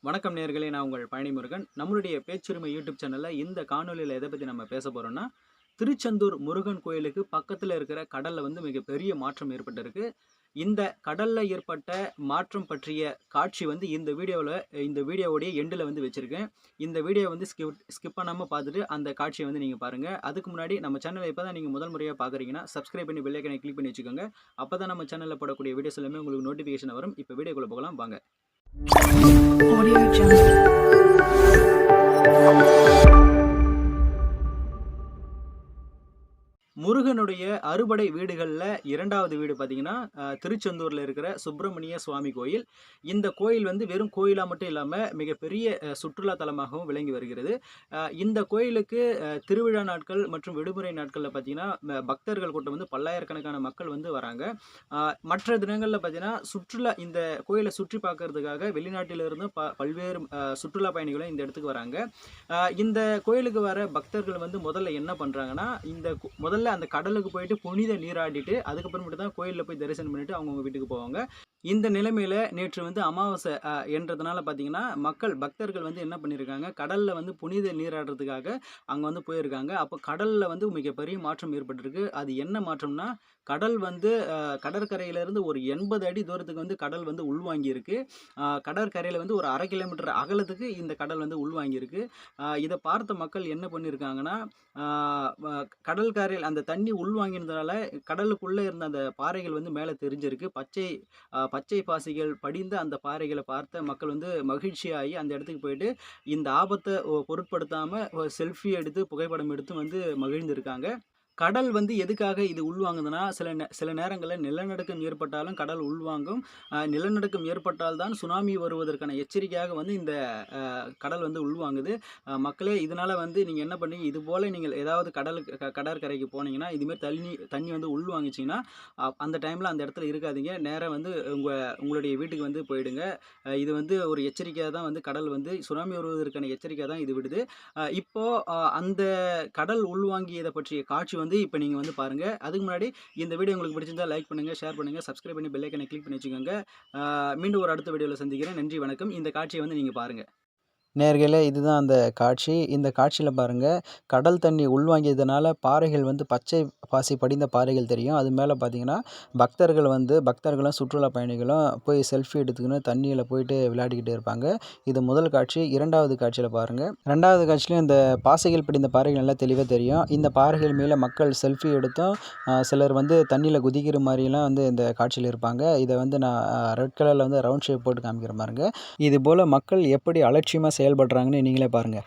வணக்கம் நேயர்களே, நான் உங்கள் பழனிமுருகன். நம்மளுடைய பேச்சுரிமை யூடியூப் சேனல்ல இந்த காணொளியில எத பத்தி நம்ம பேச போறோம்னா, திருச்செந்தூர் முருகன் கோயிலுக்கு பக்கத்துல இருக்கிற கடல்ல வந்து மிகப்பெரிய மாற்றம் ஏற்பட்டிருக்கு. இந்த கடல்ல ஏற்பட்ட மாற்றம் பற்றிய காட்சி வந்து இந்த வீடியோவுடைய எண்டுல வந்து வச்சிருக்கேன். இந்த வீடியோ வந்து ஸ்கிப் பண்ணாம பார்த்துட்டு அந்த காட்சிய வந்து நீங்க பாருங்க. அதுக்கு முன்னாடி நம்ம சேனல இப்ப தான் நீங்க முதல் முறையா பார்க்குறீங்கன்னா, சப்ஸ்கிரைப் பண்ணி பெல் ஐகானை கிளிக் பண்ணி வச்சுக்கோங்க. அப்பதான் நம்ம சேனல்ல போடக்கூடிய வீடியோஸ் எல்லாமே உங்களுக்கு நோட்டிஃபிகேஷன் வரும். இப்ப வீடியோக்குள்ள போகலாம் வாங்க. Audio Jungle. முருகனுடைய அறுபடை வீடுகள்ல 2வது வீடு பார்த்தீங்கன்னா, திருச்செந்தூர்ல இருக்கிற சுப்பிரமணிய சுவாமி கோயில். இந்த கோயில் வந்து வெறும் கோயிலா மட்டும் இல்லாம மிகப்பெரிய சுற்றுலா தலமாகவும் விளங்கி வருகிறது. இந்த கோயிலுக்கு திருவிழா நாட்கள் மற்றும் விடுமுறை நாட்கள்ல பார்த்தீங்கன்னா, பக்தர்கள் கூட்டம் வந்து பல்லாயிரக்கணக்கான மக்கள் வந்து வராங்க. மற்ற தினங்கள்ல பார்த்தீங்கன்னா, இந்த கோயிலை சுற்றி பார்க்கறதுக்காக வெளிநாட்டிலிருந்தும் பல்வேறு சுற்றுலா பயணிகளும் இந்த இடத்துக்கு வராங்க. இந்த கோயிலுக்கு வர பக்தர்கள் வந்து முதல்ல என்ன பண்றாங்கன்னா, முதல்ல அந்த கடலுக்கு போயிட்டு புனித நீராடிட்டு அதுக்கப்புறமேட்டு தான் கோயில்ல போய் தரிசனம் பண்ணிட்டு அவங்கவங்க வீட்டுக்கு போவாங்க. இந்த நிலைமையில நேற்று வந்து அமாவாசை என்றதுனால பார்த்தீங்கன்னா, பக்தர்கள் வந்து என்ன பண்ணியிருக்காங்க, கடல்ல வந்து புனித நீராடுறதுக்காக அங்க வந்து போயிருக்காங்க. அப்போ கடல்ல வந்து மிகப்பெரிய மாற்றம் ஏற்பட்டிருக்கு. அது என்ன மாற்றம்னா, கடல் வந்து கடற்கரையிலிருந்து ஒரு 80 அடி தூரத்துக்கு வந்து கடல் வந்து உள்வாங்கியிருக்கு. கடற்கரையில வந்து ஒரு 1/2 கிலோமீட்டர் அகலத்துக்கு இந்த கடல் வந்து உள்வாங்கியிருக்கு. இத பார்த்த மக்கள் என்ன பண்ணியிருக்காங்கன்னா, ஆ வ கடல் கரையில் அந்த தண்ணி உள்வாங்கினதுனால கடலுக்குள்ள இருந்த அந்த பாறைகள் வந்து மேல தெரிஞ்சிருக்கு. பச்சை பாசிகள் படிந்த அந்த பாறைகள பார்த்த மக்கள் வந்து மகிழ்ச்சியாகி அந்த இடத்துக்கு போயிட்டு, இந்த ஆபத்த பொருட்படுத்தாம செல்ஃபி எடுத்து, புகைப்படம் எடுத்து வந்து மகிழ்ந்திருக்காங்க. கடல் வந்து எதுக்காக இது உள்வாங்குதுன்னா, சில நேரங்கள்ல நிலநடுக்கம் ஏற்பட்டாலும் கடல் உள்வாங்கும். நிலநடுக்கம் ஏற்பட்டால் தான் சுனாமி வருவதற்கான எச்சரிக்கையாக வந்து இந்த கடல் வந்து உள்வாங்குது. மக்களே இதனால வந்து நீங்க என்ன பண்ணீங்க, இதுபோல நீங்கள் ஏதாவது கடற்கரைக்கு போனீங்கன்னா, இதுமாரி தண்ணி வந்து உள்வாங்குச்சுங்கன்னா, அந்த டைம்ல அந்த இடத்துல இருக்காதீங்க. நேரா வந்து உங்களுடைய வீட்டுக்கு வந்து போயிடுங்க. இது வந்து ஒரு எச்சரிக்கையா தான் வந்து கடல் வந்து சுனாமி வருவதற்கான எச்சரிக்கை தான் இது விடுது. இப்போ அந்த கடல் உள்வாங்கியத பற்றிய காட்சி வந்து இப்ப நீங்க வந்து பாருங்க. அதுக்கு முன்னாடி இந்த வீடியோ உங்களுக்கு பிடிச்சிருந்தா லைக் பண்ணுங்க, ஷேர் பண்ணுங்க, சப்ஸ்கிரைப் பண்ணி பெல் ஐகானை கிளிக் பண்ணி வச்சுக்கோங்க. மீண்டும் ஒரு அடுத்த வீடியோல சந்திக்கிறேன். நன்றி, வணக்கம். இந்த காட்சிய வந்து நீங்க பாருங்க. நேயர்களே இதுதான் அந்த காட்சி. இந்த காட்சியில பாருங்க, கடல் தண்ணி உள்வாங்கியதுனால பாறைகள் வந்து பச்சை பாசி படிந்த பாறைகள் தெரியும். அது மேல பார்த்தீங்கன்னா, பக்தர்களும், சுற்றுலா பயணிகளும் போய் செல்ஃபி எடுத்துக்கின்னு தண்ணியில போயிட்டு விளையாடிக்கிட்டு இருப்பாங்க. இது முதல் காட்சி. 2வது காட்சியில பாருங்க. 2வது காட்சியிலும் இந்த பாசிகள் படிந்த பாறைகள் நல்லா தெளிவா தெரியும். இந்த பாறைகள் மேல மக்கள் செல்ஃபி எடுத்தும், சிலர் வந்து தண்ணியில குதிக்கிற மாரிலாம் வந்து இந்த காட்சியில இருப்பாங்க. இத வந்து நான் ரெட் கலர்ல வந்து ரவுண்ட் ஷேப் போட்டு காமிக்கிறேன் பாருங்க. இதுபோல மக்கள் எப்படி அலட்சியமா செயல்படுறாங்கன்னு நீங்களே பாருங்க.